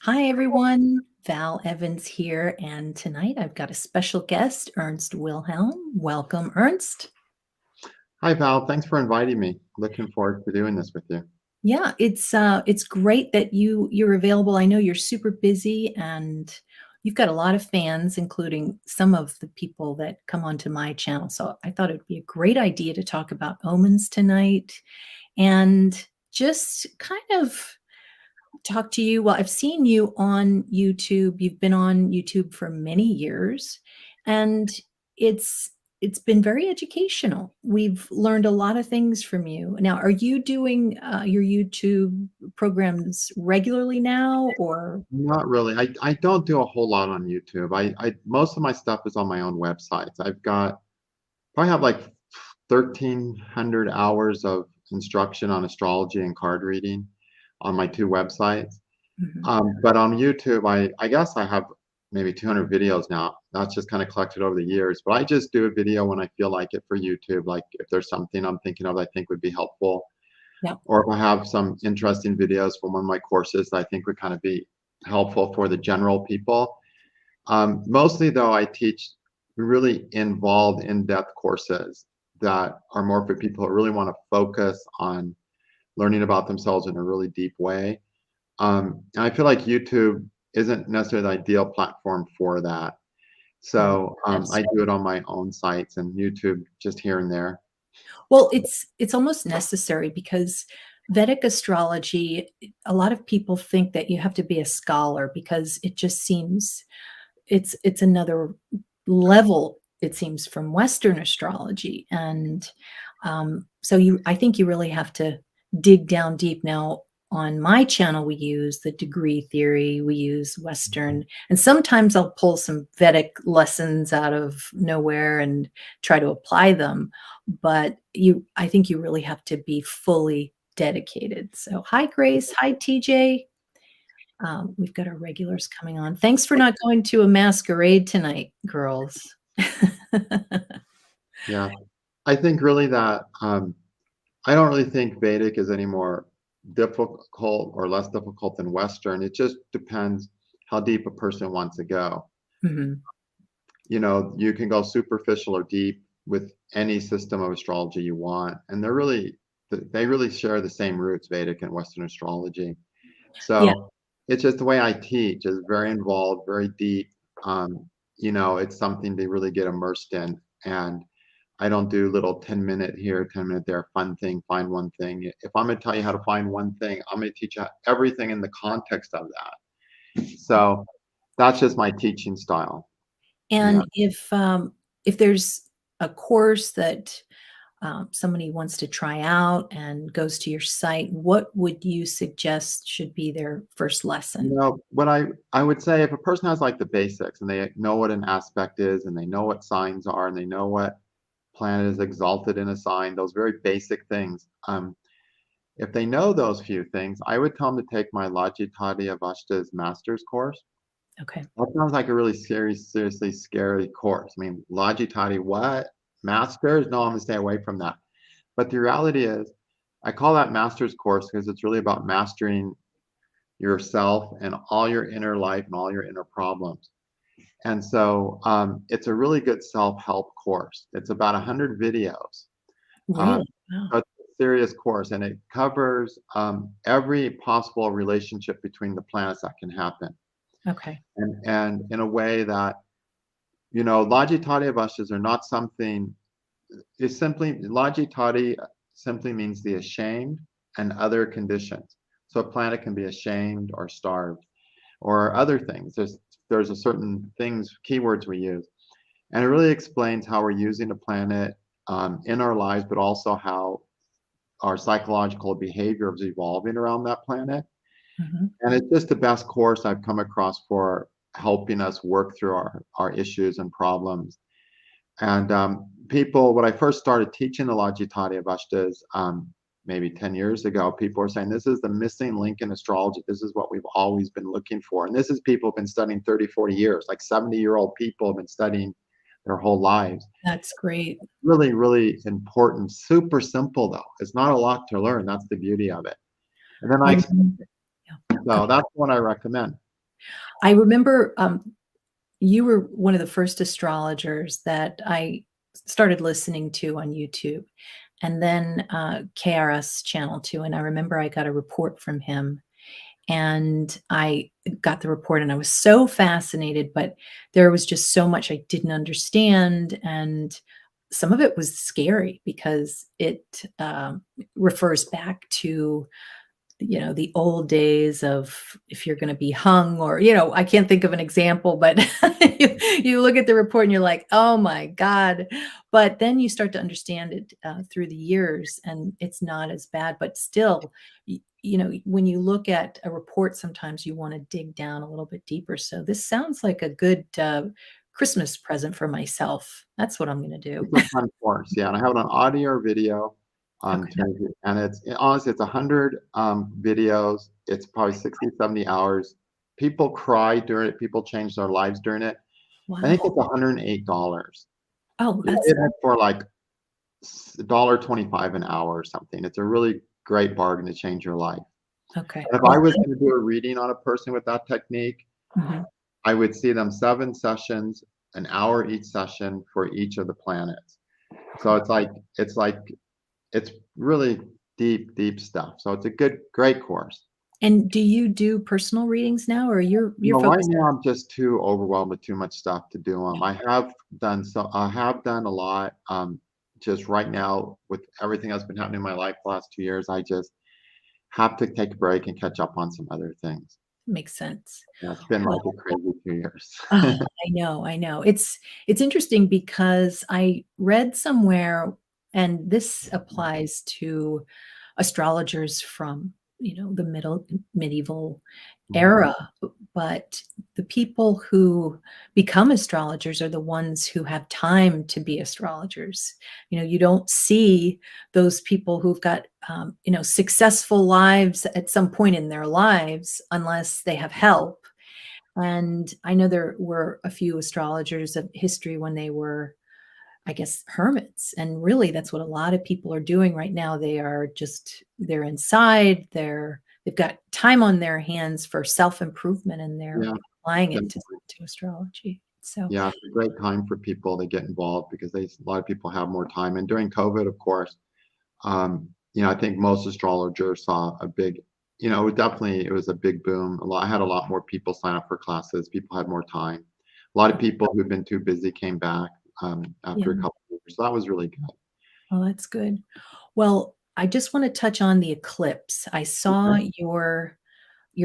Hi, everyone. Val Evans here, and tonight I've got a special guest, Ernst Wilhelm. Welcome, Ernst. Hi, Val. Thanks for inviting me. Looking forward to doing this with you. Yeah, it's great that you're available. I know you're super busy, and you've got a lot of fans, including some of the people that come onto my channel. So I thought it'd be a great idea to talk about omens tonight, and just kind of talk to you. Well, I've seen you on YouTube. You've been on YouTube for many years, and it's it's been very educational. We've learned a lot of things from you. Now, are you doing your YouTube programs regularly now, or Not really. I don't do a whole lot on YouTube. I most of my stuff is on my own websites. Probably have like 1,300 hours of instruction on astrology and card reading on my two websites. Mhm. But on YouTube, I guess I have maybe 200 videos now. That's just kind of collected over the years. But I just do a video when I feel like it for YouTube. Like if there's something I'm thinking of that I think would be helpful, Yeah. or if I have some interesting videos from one of my courses that I think would kind of be helpful for the general people. Mostly, though, I teach really involved, in-depth courses that are more for people who really want to focus on learning about themselves in a really deep way. And I feel like YouTube isn't necessarily the ideal platform for that. Oh, So yes. I do it on my own sites and YouTube just here and there. Well, it's almost necessary because Vedic astrology, a lot of people think that you have to be a scholar because it just seems it's another level, it seems, from Western astrology. And so I think you really have to dig down deep. Now, on my channel, we use the degree theory, we use Western, and sometimes I'll pull some Vedic lessons out of nowhere and try to apply them. But I think you really have to be fully dedicated. So, hi, Grace. Hi, TJ. We've got our regulars coming on. Thanks for not going to a masquerade tonight, girls. Yeah, I think really that I don't really think Vedic is any more difficult or less difficult than Western. It just depends how deep a person wants to go. Mhm. You can go superficial or deep with any system of astrology you want, and they really share the same roots, Vedic and Western astrology. Yeah, So it's just the way I teach is very involved, very deep. It's something to really get immersed in. And I don't do little 10-minute here, 10-minute there, fun thing, find one thing. If I'm going to tell you how to find one thing, I'm going to teach you everything in the context of that. So that's just my teaching style. Yeah. and if there's a course that, somebody wants to try out and goes to your site, what would you suggest should be their first lesson? What I would say, if a person has like the basics and they know what an aspect is and they know what signs are and they know what planet is exalted in a sign, those very basic things. If they know those few things, I would tell them to take my Lajjitaadi Avasthas master's course. Okay. That sounds like a really seriously scary course. I mean, Lajjitaadi, what? Masters? No, I'm gonna stay away from that. But the reality is, I call that master's course because it's really about mastering yourself and all your inner life and all your inner problems. And so it's a really good self-help course. It's about 100 videos. Um, Really? Wow. a serious course, and it covers every possible relationship between the planets that can happen, Okay. and in a way that Lajjitaadi Avasthas are not something. It's simply Lajjitaadi simply means the ashamed and other conditions. So a planet can be ashamed or starved or other things. There's a certain things keywords we use, and it really explains how we're using the planet in our lives, but also how our psychological behavior is evolving around that planet. Mhm. And it's just the best course I've come across for helping us work through our issues and problems. And when I first started teaching the Lajjitaadi Avasthas, maybe 10 years ago, people were saying, this is the missing link in astrology. This is what we've always been looking for. And this is people who've been studying 30, 40 years, like 70-year-old people have been studying their whole lives. That's great. Really, really important. Super simple, though. It's not a lot to learn. That's the beauty of it. And then I And explain it. yeah, go So that's what I recommend. I remember you were one of the first astrologers that I started listening to on YouTube, and then KRS Channel 2. And I remember I got a report from him, and I got the report, and I was so fascinated, but there was just so much I didn't understand. And some of it was scary because it refers back to the old days of if you're gonna be hung, or, I can't think of an example, but you look at the report and you're like, "Oh my god." But then you start to understand it, through the years, and it's not as bad, but still, when you look at a report, sometimes you wanna dig down a little bit deeper, so this sounds like a good, Christmas present for myself. That's what I'm gonna do. It's a fun course, yeah, and I have it on audio or video on Okay. Tuesday, and honestly, it's 100, videos. It's probably 60, 70 hours. People cry during it, people change their lives during it. I think Wow. it's $108. Oh, You that's get it for, like, $1.25 an hour or something. It's a really great bargain to change your life. okay. And if I Well, was gonna do a reading on a person with that technique, mhm. I would see them 7 sessions, an hour each session for each of the planets. So Okay. it's like it's really deep, deep stuff. So it's a great course. And do you do personal readings now, or you're Right focused now I'm just too overwhelmed with too much stuff to do 'em. I have done a lot. Just right now with everything that's been happening in my life the last 2 years, I just have to take a break and catch up on some other things. makes sense. Yeah, it's been Well, like a crazy 2 years. oh, I know, I know. It's interesting because I read somewhere, and this applies to astrologers from, the medieval Mhm. era, but the people who become astrologers are the ones who have time to be astrologers. You don't see those people who've got, successful lives at some point in their lives unless they have help. And I know there were a few astrologers of history when they were, I guess, hermits. And really, that's what a lot of people are doing right now. They're inside, they've got time on their hands for self-improvement, and they're Yeah, applying it to, definitely. to astrology. So, Yeah, it's a great time for people to get involved because a lot of people have more time. And during COVID, of course, I think most astrologers saw a big, it was a big boom. I had a lot more people sign up for classes. People had more time. A lot of people who've been too busy came back yeah, after a couple of years. So that was really good. well, that's good. Well, I just want to touch on the eclipse. I saw Okay. your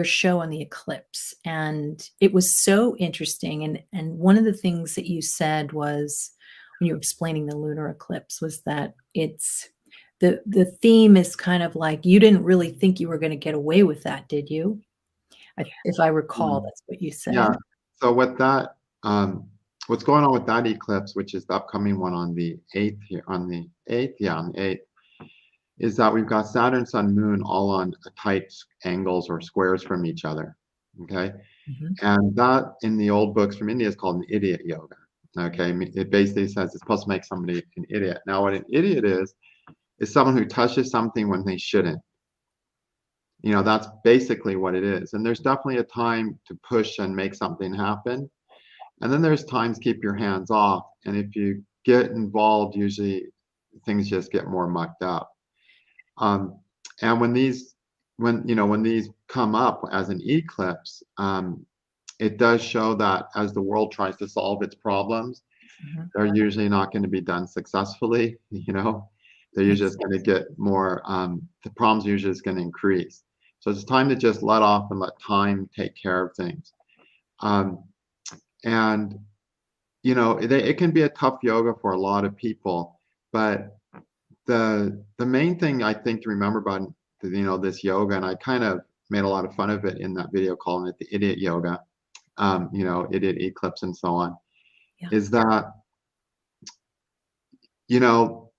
show on the eclipse, and it was so interesting. And one of the things that you said was, when you were explaining the lunar eclipse, was that it's the theme is kind of like you didn't really think you were going to get away with that, did you? If I recall, Mm, that's what you yeah. said. So what's going on with that eclipse, which is the upcoming one on the 8th here, on the 8th, is that we've got Saturn, Sun, Moon all on tight angles or squares from each other. Okay. Mhm. And that in the old books from India is called an idiot yoga. Okay. It basically says it's supposed to make somebody an idiot. Now, what an idiot is someone who touches something when they shouldn't. That's basically what it is. And there's definitely a time to push and make something happen. And then there's times keep your hands off. And if you get involved, usually things just get more mucked up. Um, and when these come up as an eclipse, it does show that as the world tries to solve its problems, Mhm. they're usually not going to be done successfully. They're usually Makes just going to get more. The problems usually is going to increase. So it's time to just let off and let time take care of things. Um, and it can be a tough yoga for a lot of people, but the main thing I think to remember about this yoga, and I kind of made a lot of fun of it in that video calling it the idiot yoga, idiot eclipse and so on, yeah. is that you know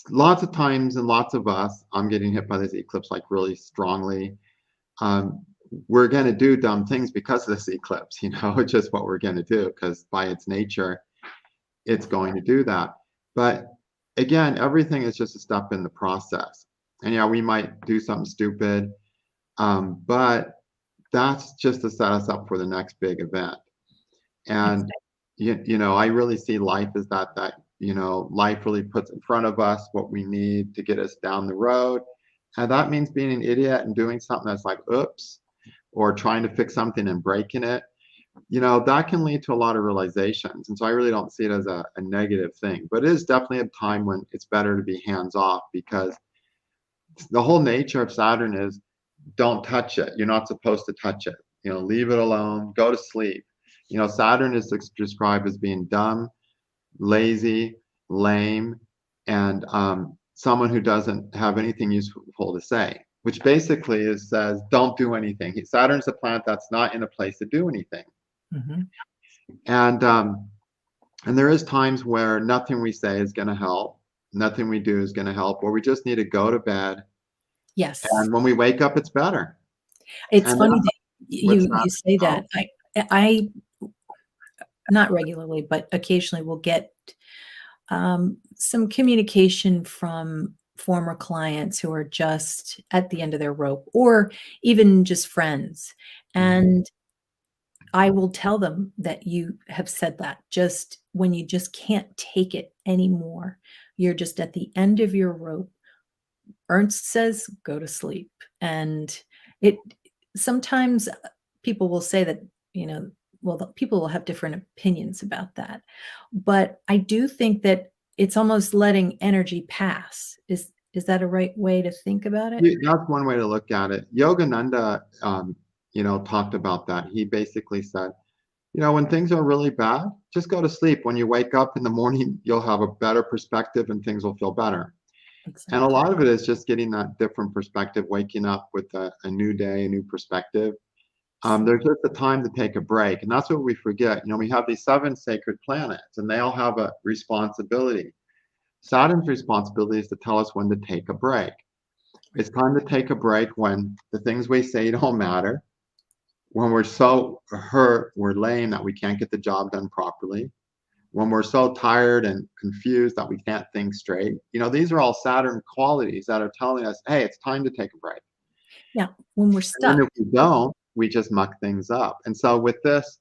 lots of times and lots of us, I'm getting hit by this eclipse like really strongly. Um, we're going to do dumb things because of this eclipse. It's just what we're going to do because by its nature, it's going to do that. But again, everything is just a step in the process. And yeah, we might do something stupid, but that's just to set us up for the next big event. And Exactly. I really see life as that life really puts in front of us what we need to get us down the road. And that means being an idiot and doing something that's like, oops, or trying to fix something and breaking it. That can lead to a lot of realizations. And so I really don't see it as a negative thing. But it is definitely a time when it's better to be hands off, because the whole nature of Saturn is don't touch it. You're not supposed to touch it. Leave it alone, go to sleep. Saturn is described as being dumb, lazy, lame, and someone who doesn't have anything useful to say, which basically says don't do anything. Saturn's a planet that's not in a place to do anything. Mhm. And there is times where nothing we say is going to help, nothing we do is going to help, or we just need to go to bed. Yes. And when we wake up, it's better. It's And funny that's that with you say Saturn. that. I not regularly, but occasionally will get some communication from former clients who are just at the end of their rope, or even just friends. Mhm. And I will tell them that you have said that just when you just can't take it anymore. You're just at the end of your rope. Ernst says, go to sleep. And it sometimes people will say that, well, people will have different opinions about that. But I do think that it's almost letting energy pass. Is that a right way to think about it? That's one way to look at it. Yogananda, talked about that. He basically said, when things are really bad, just go to sleep. When you wake up in the morning, you'll have a better perspective and things will feel better. And a Exactly. lot of it is just getting that different perspective, waking up with a new day, a new perspective. There's just a time to take a break. And that's what we forget. We have these 7 sacred planets and they all have a responsibility. Saturn's responsibility is to tell us when to take a break. It's time to take a break when the things we say don't matter, when we're so hurt, we're lame that we can't get the job done properly, when we're so tired and confused that we can't think straight. These are all Saturn qualities that are telling us, hey, it's time to take a break. Yeah, when we're And then stuck. if we don't, we just muck things up. And so with this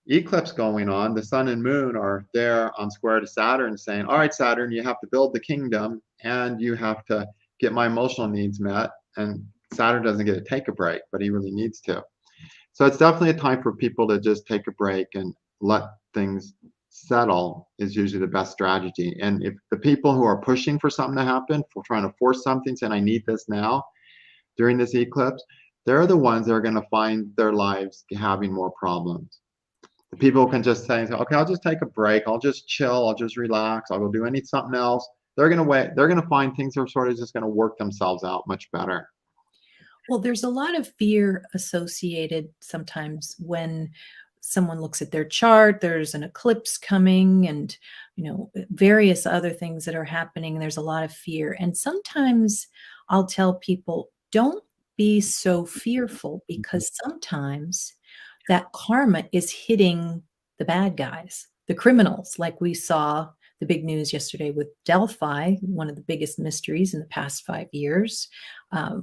eclipse going on, the sun and moon are there on square to Saturn saying, all right, Saturn, you have to build the kingdom and you have to get my emotional needs met. And Saturn doesn't get to take a break, but he really needs to. So it's definitely a time for people to just take a break and let things settle is usually the best strategy. And if the people who are pushing for something to happen, for trying to force something, saying, I need this now during this eclipse, they're the ones that are going to find their lives having more problems. The people can just say, okay, I'll just take a break. I'll just chill. I'll just relax. I'll go do something else. They're going to wait. They're going to find things are sort of just going to work themselves out much better. Well, there's a lot of fear associated sometimes when someone looks at their chart, there's an eclipse coming and, various other things that are happening. There's a lot of fear. And sometimes I'll tell people, don't be so fearful, because sometimes that karma is hitting the bad guys, the criminals, like we saw the big news yesterday with Delphi, one of the biggest mysteries in the past 5 years.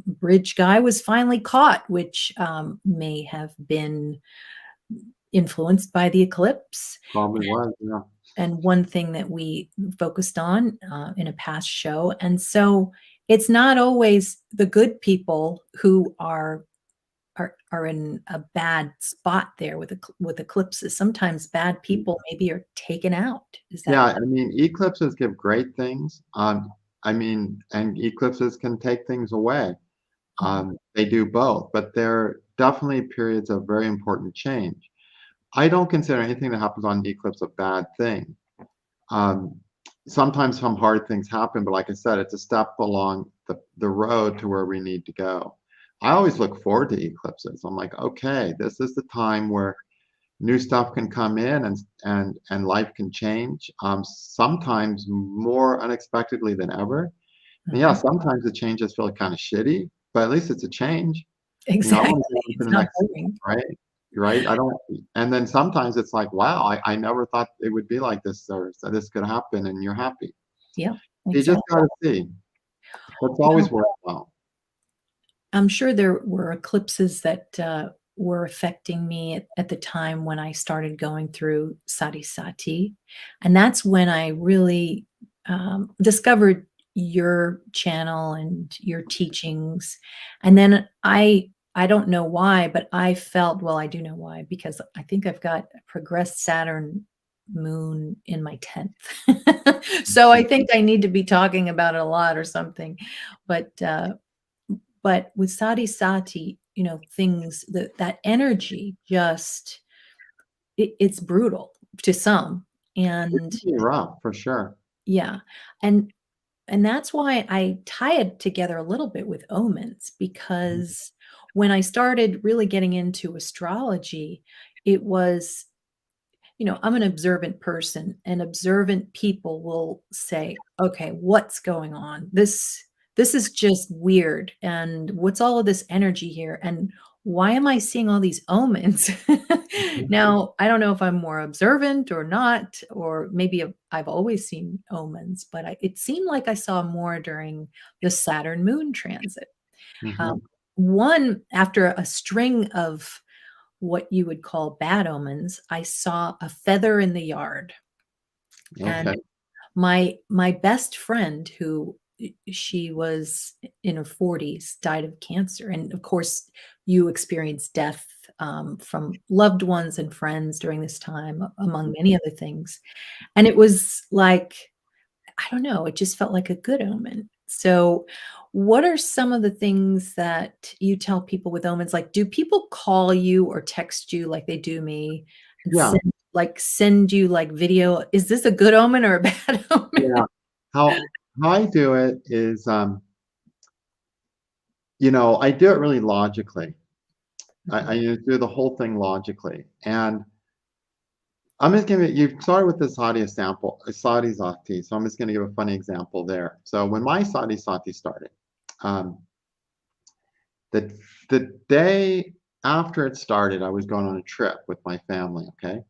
Bridge guy was finally caught, which may have been influenced by the eclipse. Probably was, yeah. And one thing that we focused on in a past show. And so it's not always the good people who are in a bad spot there with eclipses. Sometimes bad people maybe are taken out. Is that Yeah, I mean, eclipses give great things. And eclipses can take things away. Mhm. They do both, but they're definitely periods of very important change. I don't consider anything that happens on an eclipse a bad thing. Um, Sometimes some hard things happen, but like I said, it's a step along the road to where we need to go. I always look forward to eclipses. I'm like, okay, this is the time where new stuff can come in and life can change. Sometimes more unexpectedly than ever. And yeah, Mhm. sometimes the changes feel kind of shitty, but at least it's a change. I Exactly. want to go on to It's the not next step, boring. right? Right? I don't. And then sometimes it's like, wow, I never thought it would be like this, or so this could happen, and you're happy. Yeah, You just exactly. got to see. That's Well, always worthwhile. I'm sure there were eclipses that were affecting me at the time when I started going through Sati Sati, and that's when I really, discovered your channel and your teachings, and then I don't know why, but I felt well, I do know why, because I think I've got a progressed Saturn moon in my 10th. So I think I need to be talking about it a lot or something, but, but with Sati Sati, you know, things that energy just it's brutal to some, It and can be rough for sure. yeah, and and that's why I tie it together a little bit with omens, Mhm. because when I started really getting into astrology, it was, you know, I'm an observant person, and observant people will say, "Okay, what's going on? This is just weird, and what's all of this energy here, and why am I seeing all these omens?" Mhm. Now, I don't know if I'm more observant or not, or maybe I've always seen omens, but it seemed like I saw more during the Saturn Moon transit. Um, Mhm. one after a string of what you would call bad omens, I saw a feather in the yard, and Okay. my best friend who she was in her 40s, died of cancer, and of course, you experience death, from loved ones and friends during this time, among many other things, and it was like, I don't know, it just felt like a good omen. So, what are some of the things that you tell people with omens? Like, do people call you or text you like they do me and Yeah. send you like video? Is this a good omen or a bad omen? Yeah. How I do it is, I do it really logically. I Mhm. do the whole thing logically, and I'm just gonna you started with the Saudi sample, Saudi Zati, so I'm just gonna give a funny example there. So when my Saudi Sati started, um, the the day after it started, I was going on a trip with my family, okay?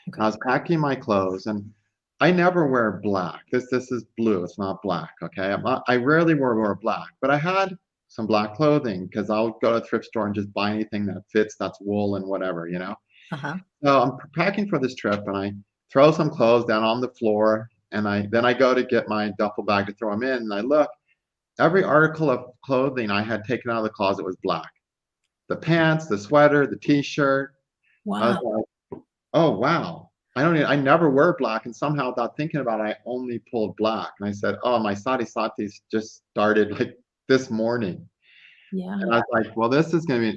And I Okay. was packing my clothes, and I never wear black. This is blue, it's not black, okay? I rarely wear black, but I had some black clothing because 'cause I'll go to the thrift store and just buy anything that fits, that's wool and whatever, you know? Uh-huh. So I'm packing for this trip, and I throw some clothes down on the floor, and I go to get my duffel bag to throw them in, and I look, every article of clothing I had taken out of the closet was black. The pants, the sweater, the T-shirt. I was Wow. like, "Oh, wow. I never wear black," and somehow without thinking about it, I only pulled black, and I said, "Oh, my sari satis just started, like, this morning." Yeah. And I was like, "Well, this is gonna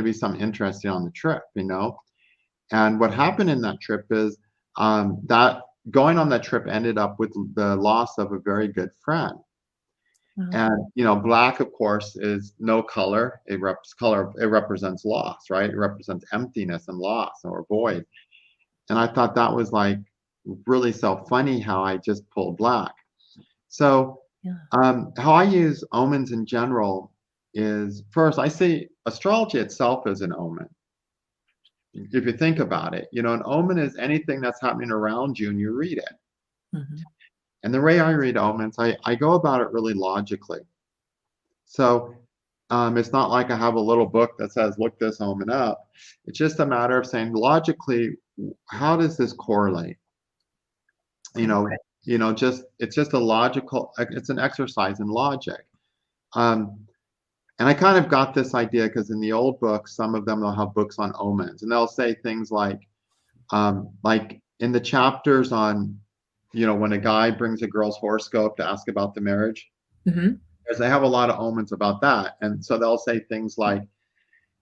be something interesting on the trip," you know? And what happened in that trip is, that going on that trip ended up with the loss of a very good friend. Wow. And, black, of course, is no color. It represents loss, right? It represents emptiness and loss or void. And I thought that was, like, really so funny how I just pulled black. So, Yeah. how I use omens in general is, first, I see astrology itself as an omen. If you think about it, an omen is anything that's happening around you and you read it. Mhm. And the way I read omens, I go about it really logically. So, it's not like I have a little book that says, look this omen up. It's just a matter of saying logically, how does this correlate? You Okay. know, just it's just a logical, it's an exercise in logic. Um, and I kind of got this idea because in the old books, some of them they'll have books on omens, and they'll say things like in the chapters on, when a guy brings a girl's horoscope to ask about the marriage, Mhm. because they have a lot of omens about that. And so they'll say things like,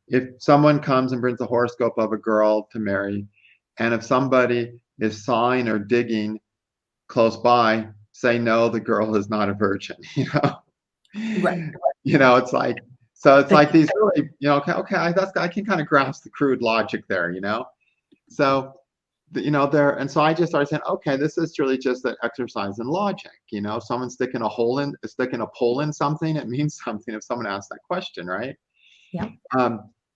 if someone comes and brings a horoscope of a girl to marry, and if somebody is sawing or digging close by, say no, the girl is not a virgin. Right. It's like, so it's Thank like these really, okay, I can kind of grasp the crude logic there. So there, and so I just started saying, okay, this is really just an exercise in logic. If someone's sticking a pole in something, it means something if someone asks that question, right? Yeah.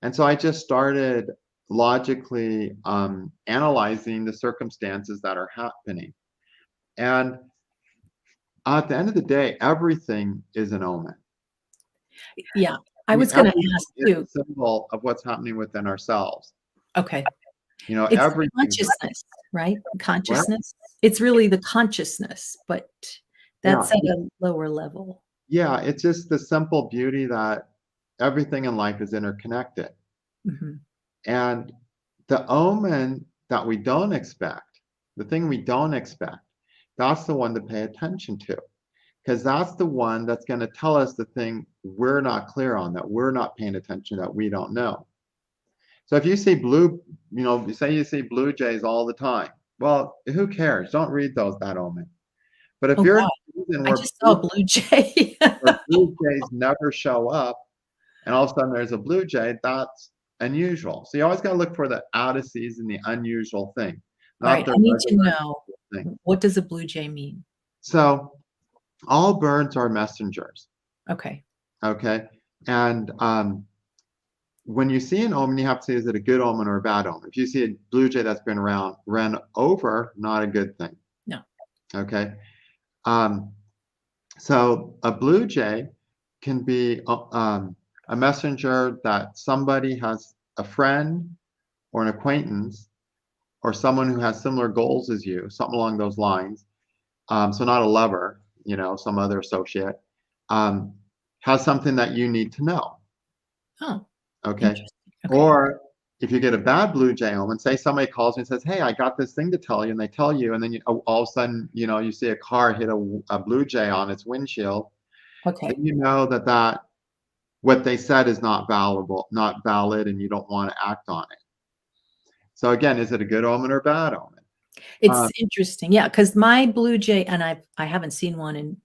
And so I just started logically analyzing the circumstances that are happening. And at the end of the day, everything is an omen. Yeah. I was gonna Everything ask is a you. symbol of what's happening within ourselves. Okay. It's Everything. consciousness, right? What? Consciousness? It's really the consciousness, but Yeah. that's at a lower level. Yeah, it's just the simple beauty that everything in life is interconnected. Mhm. And the omen that we don't expect, the thing we don't expect, that's the one to pay attention to. Because that's the one that's going to tell us the thing we're not clear on, that we're not paying attention, that we don't know. So if you see say you see blue jays all the time, well, who cares? Don't read that omen. But if Oh you're in god, a season I just saw a blue jay. where blue jays never show up, and all of a sudden there's a blue jay, that's unusual. So you always got to look for the out of season, the unusual thing, not Alright, the I need to regular know, thing. what does a blue jay mean? So all birds are messengers, Okay. okay? And when you see an omen, you have to say, is it a good omen or a bad omen? If you see a blue jay that's been around, ran over, not a good thing, No. okay? Um, so a blue jay can be a messenger that somebody has a friend or an acquaintance or someone who has similar goals as you, something along those lines. So not a lover, some other associate, um, has something that you need to know. Oh, Okay. interesting. Okay. Or if you get a bad blue jay omen, say somebody calls me and says, "Hey, I got this thing to tell you," and they tell you, and then all of a sudden, you see a car hit a blue jay on its windshield, Okay. then you know that what they said is not valid, and you don't want to act on it. So again, is it a good omen or a bad omen? It's Um, interesting, yeah, because my blue jay and I haven't seen one in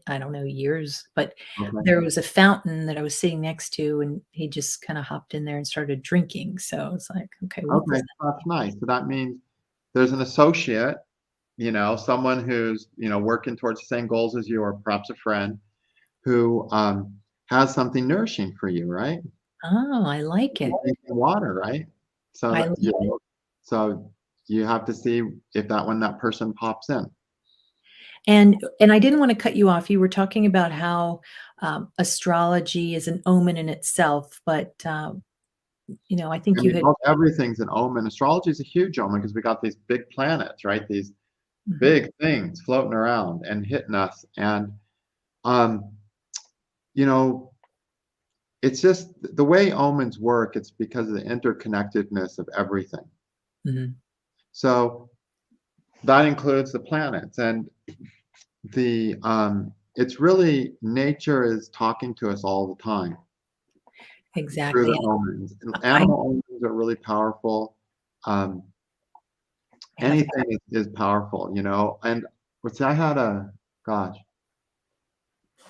I don't know, years, but okay. there was a fountain that I was sitting next to, and he just kinda hopped in there and started drinking, so it's like, "Okay, what Okay, does that that's nice. So that means there's an associate, someone who's, working towards the same goals as you, or perhaps a friend who has something nourishing for you, right? Oh, I like You're it. drinking water, right? So I that love it. so you have to see if that person pops in. And I didn't wanna cut you off, you were talking about how, astrology is an omen in itself, but, I I think you mean, had. everything's an omen. Astrology is a huge omen because we got these big planets, right? These Mhm, big things floating around and hitting us. And um, you know, it's just the way omens work, it's because of the interconnectedness of everything. mhm, So that includes the planets and it's really nature is talking to us all the time through exactly, the omens. And I animal omens are really powerful. Um, have. anything is powerful, And which I had a gosh,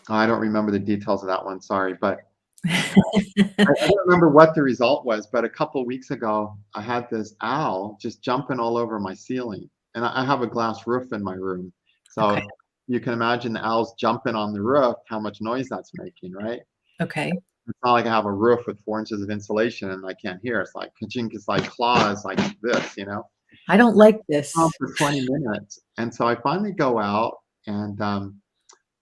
I don't remember the details of that one, sorry, but I don't remember what the result was, but a couple weeks ago, I had this owl just jumping all over my ceiling, and I have a glass roof in my room, Okay, so you can imagine the owls jumping on the roof, how much noise that's making, right? okay. It's not like I have a roof with 4 inches of insulation and I can't hear. It's like ka-chink, it's like claws like this. I don't like On this. for 20 minutes, and so I finally go out and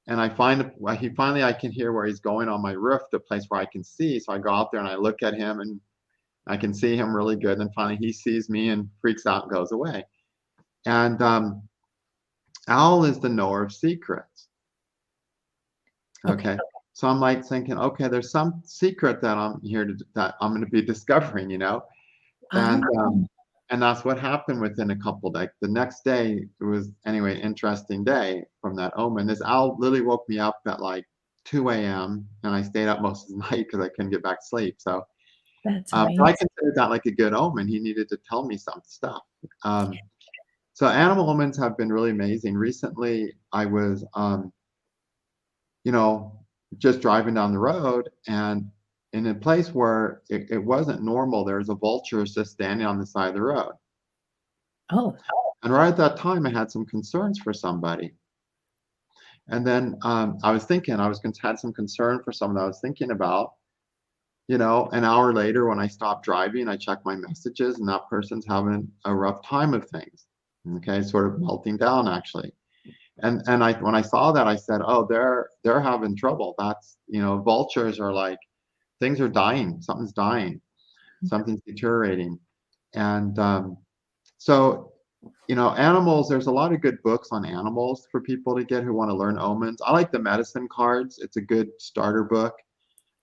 I find well, I can hear where he's going on my roof, the place where I can see. So I go out there and I look at him and I can see him really good. And finally he sees me and freaks out and goes away. And Owl is the knower of secrets. Okay. Okay. So I'm like thinking, okay, there's some secret that I'm going to be discovering. And Oh, and that's what happened within a couple days. The next day, it was anyway, interesting day from that omen. This owl literally woke me up at like 2 a.m. and I stayed up most of the night because I couldn't get back to sleep. that's So I amazing. considered that like a good omen. He needed to tell me some stuff. Um, so animal omens have been really amazing. Recently, I was, you know, just driving down the road and in a place where it wasn't normal, there was a vulture just standing on the side of the road. Oh, And right at that time, I had some concerns for somebody. And then I was thinking I was going to had some concern for someone I was thinking about. An hour later, when I stopped driving, I checked my messages, and that person's having a rough time of things. Okay, sort of melting down actually. And I when I saw that, I said, "Oh, they're having trouble." That's vultures are like things are dying, something's dying, something's deteriorating. And so, animals, there's a lot of good books on animals for people to get who want to learn omens. I like the medicine cards. It's a good starter book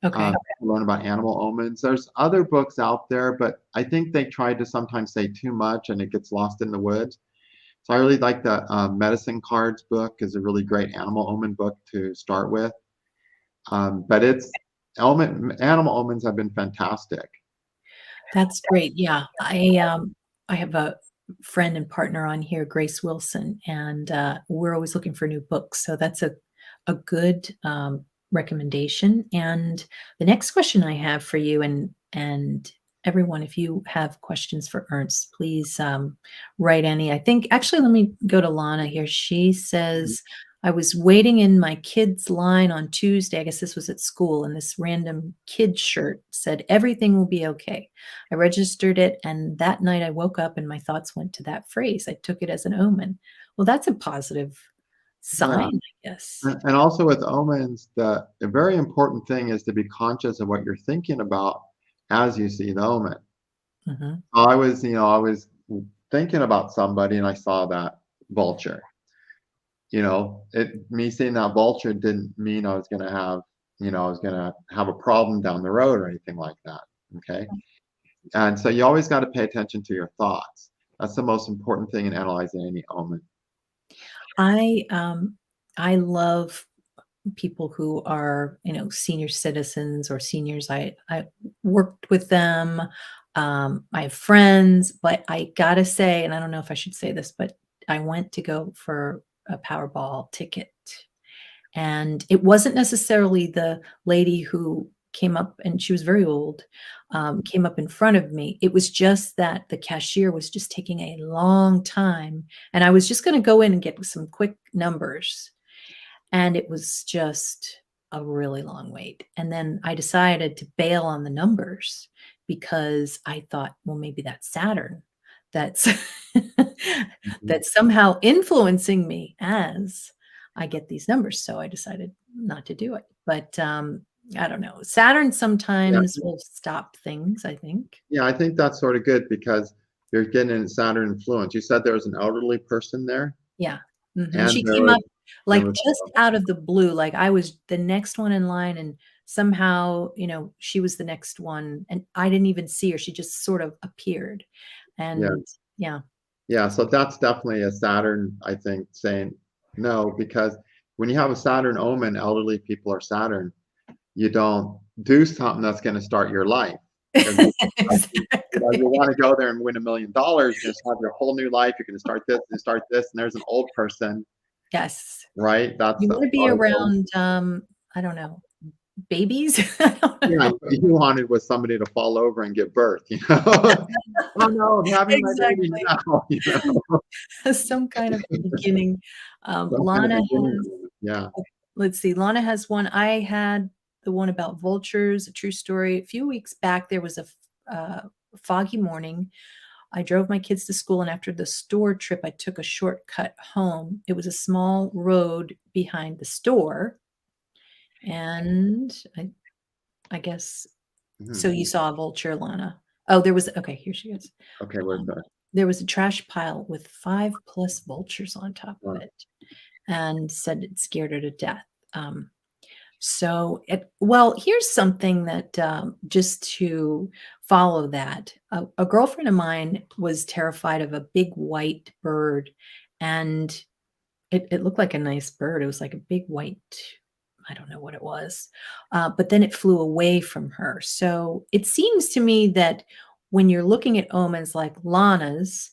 Okay. to learn about animal omens. There's other books out there, but I think they try to sometimes say too much and it gets lost in the woods. So I really like the medicine cards book is a really great animal omen book to start with. But animal omens have been fantastic. That's great. Yeah. I have a friend and partner on here, Grace Wilson, and we're always looking for new books. So that's a good recommendation. And the next question I have for you, and everyone, if you have questions for Ernst, please write any. I think actually, let me go to Lana here. She says, I was waiting in my kid's line on Tuesday. I guess this was at school, and this random kid shirt said, "Everything will be okay." I registered it, and that night I woke up and my thoughts went to that phrase. I took it as an omen. Well, that's a positive Yeah. sign, I guess. And also with omens, the very important thing is to be conscious of what you're thinking about as you see the omen. Mhm. I was thinking about somebody and I saw that vulture. Me seeing that vulture didn't mean I was gonna have a problem down the road or anything like that. Okay. And so you always got to pay attention to your thoughts. That's the most important thing in analyzing any omen. I um I love people who are, senior citizens or seniors. I worked with them. I have friends, but I gotta say, and I don't know if I should say this, but I went to go for a Powerball ticket, and it wasn't necessarily the lady who came up, and she was very old, came up in front of me. It was just that the cashier was just taking a long time, and I was just going to go in and get some quick numbers, and it was just a really long wait. And then I decided to bail on the numbers because I thought, well, maybe that's Saturn that's Mhm. that's somehow influencing me as I get these numbers. So I decided not to do it. But I don't know. Saturn Yeah, sometimes will stop things, I think. yeah, I think that's sort of good because you're getting in Saturn influence. You said there was an elderly person there, Yeah. Mhm. and She came up there like was just out of the blue. Like I was the next one in line, and somehow, she was the next one, and I didn't even see her. She just sort of appeared. yeah, And yeah. yeah. So that's definitely a Saturn, I think, saying no because when you have a Saturn omen, elderly people are Saturn. You don't do something that's going to start your life. Because you Exactly. want to go there and win $1 million, you're going to have your whole new life. You're going to start this, and there's an old person, Yes. right? That's You a wanna be lot of old. around, I don't know, babies? I don't Yeah, know. what you wanted was somebody to fall over and give birth, Oh no, I'm having my baby Exactly. now, Some kind of beginning. some kind of Lana beginning. has Yeah. let's see, Lana has one. I had the one about vultures, a true story. A few weeks back, there was a foggy morning. I drove my kids to school, and after the store trip, I took a shortcut home. It was a small road behind the store, and I guess so Mhm. you saw a vulture, Lana. Oh, there was okay, here she is. Okay, where's Um, that? there was a trash pile with 5 plus vultures on top of Uh, it, and said it scared her to death. Um, well, here's something that, just to follow that, a girlfriend of mine was terrified of a big white bird, and it looked like a nice bird. It was like a big white, I don't know what it was, but then it flew away from her. So it seems to me that when you're looking at omens like Lana's,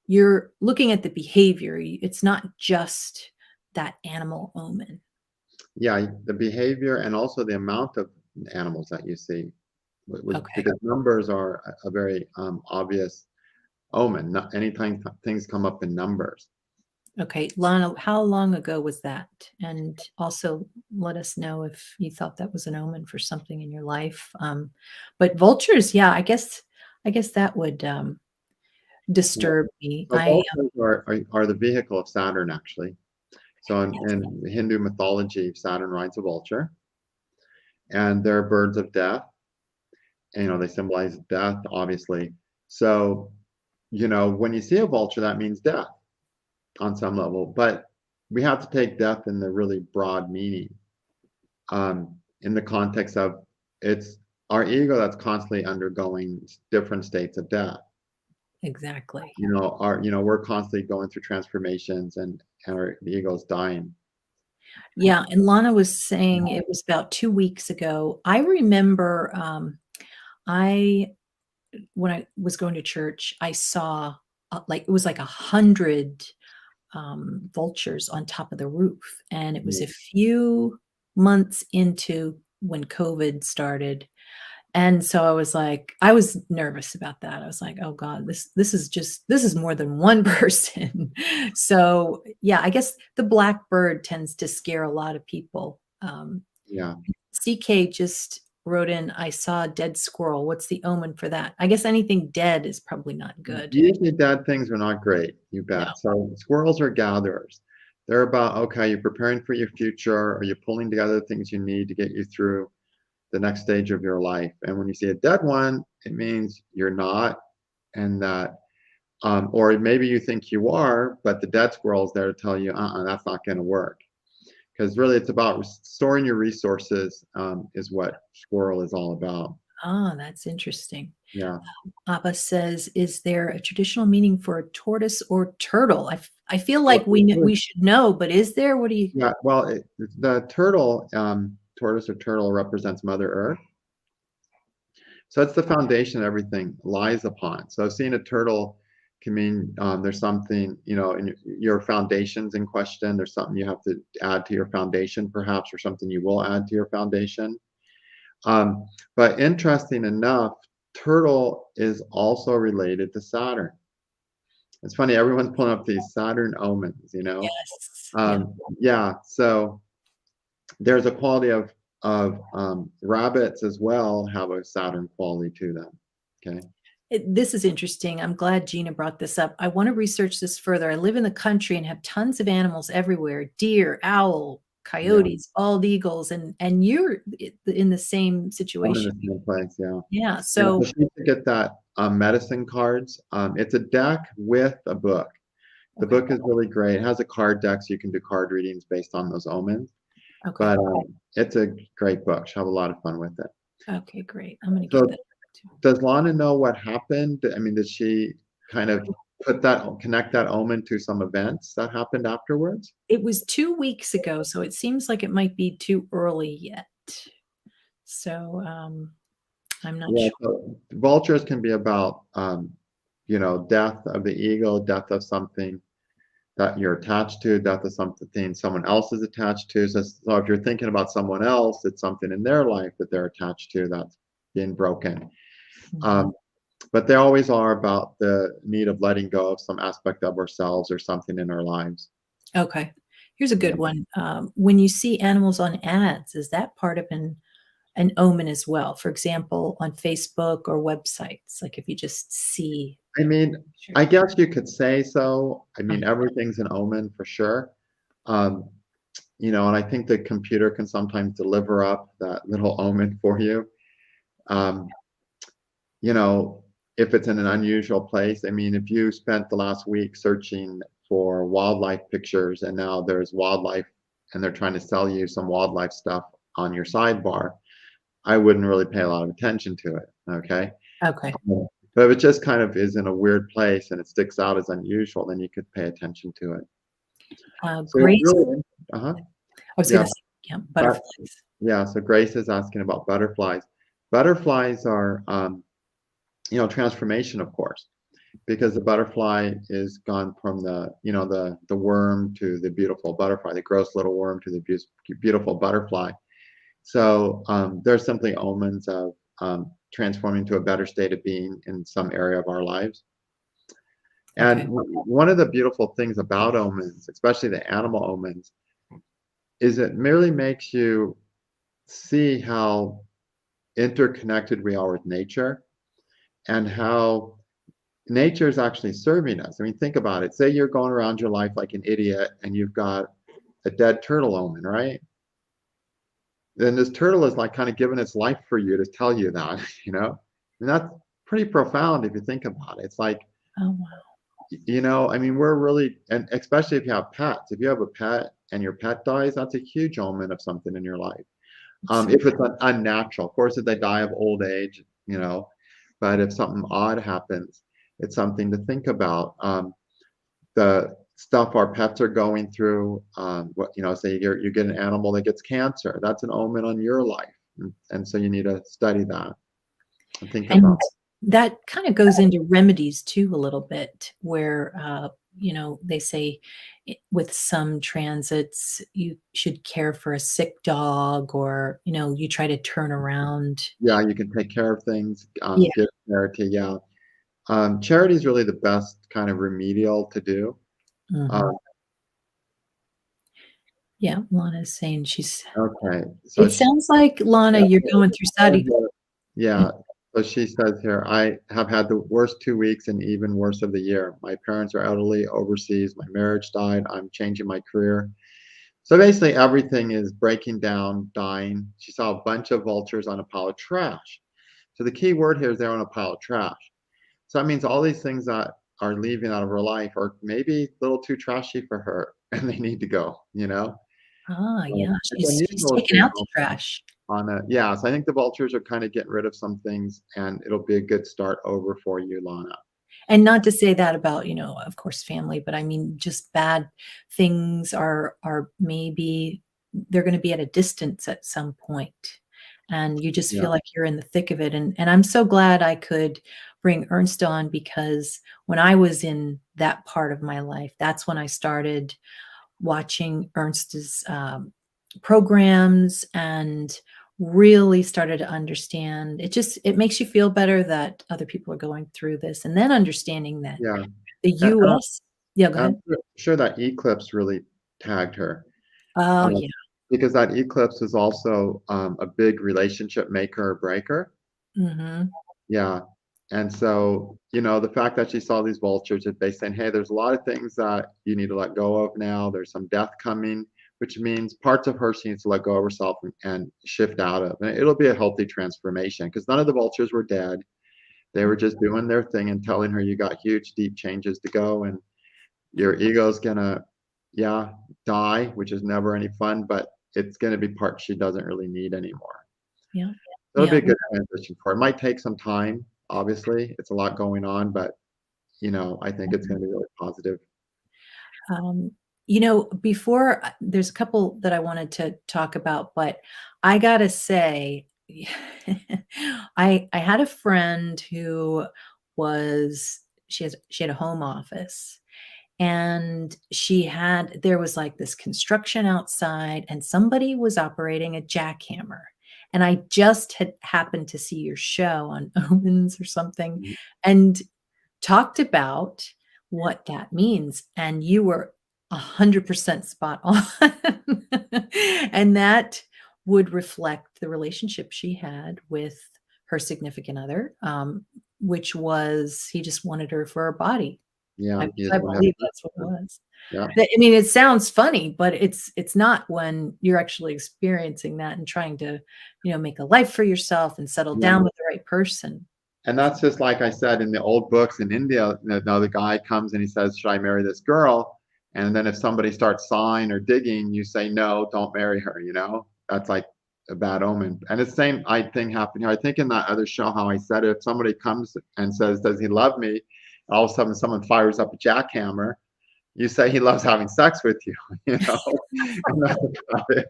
you're looking at the behavior. It's not just that animal omen. yeah, the behavior and also the amount of animals that you see, Okay. because numbers are a very obvious omen. Not anytime things come up in numbers. Okay. Lana, how long ago was that? And also let us know if you thought that was an omen for something in your life. But vultures, yeah, I guess that would Yeah. disturb me. So vultures are the vehicle of Saturn, actually. So in Hindu mythology, Saturn rides a vulture, and they're birds of death. they symbolize death, obviously. So, when you see a vulture, that means death on some level, but we have to take death in the really broad meaning, in the context of it's our ego that's constantly undergoing different states of death. Exactly. We're constantly going through transformations, and our ego's dying. Yeah, and Lana was saying it was about 2 weeks ago. I remember, I when I was going to church, I saw, like it was like 100, vultures on top of the roof, and it was Yeah, a few months into when COVID started, and so I was nervous about that. I was like, "Oh god, this is more than one person." So, yeah, I guess the black bird tends to scare a lot of people. yeah. CK just wrote in, "I saw a dead squirrel. What's the omen for that?" I guess anything dead is probably not good. Usually dead things are not great, you No. bet. So squirrels are gatherers. They're about, okay, you're preparing for your future, or you're pulling together the things you need to get you through the next stage of your life. And when you see a dead one, it means you're not, and that, or maybe you think you are, but the dead squirrel is there to tell you, that's not going to work. Because really, it's about storing your resources, is what squirrel is all about. Ah, that's interesting. Yeah. Abba says, "Is there a traditional meaning for a tortoise or turtle?" I feel Well, like we should know, but is there? What do you yeah. Well, the turtle, tortoise or turtle represents Mother Earth. So it's the foundation everything lies upon. So seeing a turtle can mean, there's something, in your foundation's in question. There's something you have to add to your foundation, perhaps, or something you will add to your foundation. Um, but interesting enough, turtle is also related to Saturn. It's funny, everyone's pulling up these Saturn omens. Yes. Yeah. Yeah, so there's a quality of rabbits as well have a Saturn quality to them. Okay. This is interesting. I'm glad Gina brought this up. I wanna research this further. I live in the country and have tons of animals everywhere: deer, owl, Yeah, coyotes, bald eagles, and you're in the same I'm in situation. the same place. Yeah. Yeah, Yeah, so so she needs to get that, medicine cards. It's a deck with a book. The okay, book is really great. It has a card deck, so you can do card readings based on those omens. okay, But it's a great book. She'll have a lot of fun with it. okay, great. I'm gonna get So that too. does Lana know what happened? I mean, did she kind of connect that omen to some events that happened afterwards? It was 2 weeks ago, so it seems like it might be too early yet. So, I'm not Yeah, sure. so vultures can be about, death of the ego, death of something that you're attached to, death of something someone else is attached to. So if you're thinking about someone else, it's something in their life that they're attached to that's being broken. Mhm. Um, but they always are about the need of letting go of some aspect of ourselves or something in our lives. Okay. Here's a Yeah. good one. When you see animals on ads, is that part of an omen as well? For example, on Facebook or websites, like if you just see I mean, sure. I guess you could say so. I Uh, mean, everything's an omen for sure. Um, and I think the computer can sometimes deliver up that little omen for you. Um, you know, if it's in an unusual place. I mean, if you spent the last week searching for wildlife pictures and now there's wildlife and they're trying to sell you some wildlife stuff on your sidebar, I wouldn't really pay a lot of attention to it. Okay. Okay. But if it just kind of is in a weird place and it sticks out as unusual, then you could pay attention to it. So it's Grace, really, uh-huh. I was Yeah, gonna say, yeah, but butterflies. yeah, so Grace is asking about butterflies. Butterflies are, transformation, of course, because the butterfly is gone from the worm to the beautiful butterfly, the gross little worm to the beautiful butterfly. So they're simply omens of transforming to a better state of being in some area of our lives. And Okay. one of the beautiful things about omens, especially the animal omens, is it merely makes you see how interconnected we are with nature and how nature is actually serving us. I mean, think about it. Say you're going around your life like an idiot and you've got a dead turtle omen, right? then this turtle is like kind of giving its life for you to tell you that, you know? And that's pretty profound if you think about it. It's like, Oh, wow. I mean, we're really, and especially if you have pets, if you have a pet and your pet dies, that's a huge omen of something in your life. It's so If it's unnatural, of course, if they die of old age, but if something odd happens, it's something to think about. The stuff our pets are going through, say you get an animal that gets cancer, that's an omen on your life. And so you need to study that and think about. And that kind of goes into remedies too a little bit, where they say with some transits you should care for a sick dog, or you try to turn around. Yeah, you can take care of things, Yeah. give charity, yeah. Charity is really the best kind of remedial to do. Hmm. Um, Yeah, Lana's saying she's. okay, so It sounds like, Lana, you're going through study. yeah, so she says here, I have had the worst 2 weeks and even worse of the year. My parents are elderly, overseas, my marriage died, I'm changing my career. So basically, everything is breaking down, dying. She saw a bunch of vultures on a pile of trash. So the key word here is they're on a pile of trash. So that means all these things that are leaving out of her life are maybe a little too trashy for her, and they need to go, Ah, yeah, It's she's unusual taking to out the trash. on a yeah, so I think the vultures are kinda getting rid of some things, and it'll be a good start over for you, Lana. And not to say that about, of course, family, but I mean, just bad things are maybe they're gonna be at a distance at some point, and you just Yeah, feel like you're in the thick of it, and I'm so glad I could bring Ernst on, because when I was in that part of my life, that's when I started watching Ernst's, programs, and really started to understand. It makes you feel better that other people are going through this, and then understanding that yeah, the and US. Yeah, go I'm ahead. sure that eclipse really tagged her, Oh, um, yeah. because that eclipse is also, a big relationship maker or breaker. Mhm. Yeah, and so, the fact that she saw these vultures, if they saying, "Hey, there's a lot of things that you need to let go of now. There's some death coming," which means parts of her she needs to let go of herself and shift out of. And it'll be a healthy transformation because none of the vultures were dead. They were just doing their thing and telling her you got huge, deep changes to go, and your ego's gonna, yeah, die, which is never any fun, but it's gonna be parts she doesn't really need anymore. Yeah. It'll be Yeah. a good transition for her. It might take some time, obviously. It's a lot going on, but, I think it's gonna be really positive. Um, before there's a couple that I wanted to talk about, but I gotta say, I had a friend who was she had a home office, and there was like this construction outside, and somebody was operating a jackhammer. And I just had happened to see your show on Omens or something, Mhm. and talked about what that means, and you were 100% spot on. And that would reflect the relationship she had with her significant other, which was he just wanted her for her body. Yeah, he I just wanna have believe sex that's what it with her. was. Yeah, I mean, it sounds funny, but it's not when you're actually experiencing that and trying to, make a life for yourself and settle yeah. down with the right person. And that's just like I said in the old books in India, now the guy comes and he says, "Should I marry this girl?" And then if somebody starts sawing or digging, you say, "No, don't marry her," you know? That's like a bad omen. And the same thing happened here. I think in that other show how I said it, if somebody comes and says, "Does he love me?" All of a sudden someone fires up a jackhammer, you say, "He loves having sex with you," you know? And that's about it.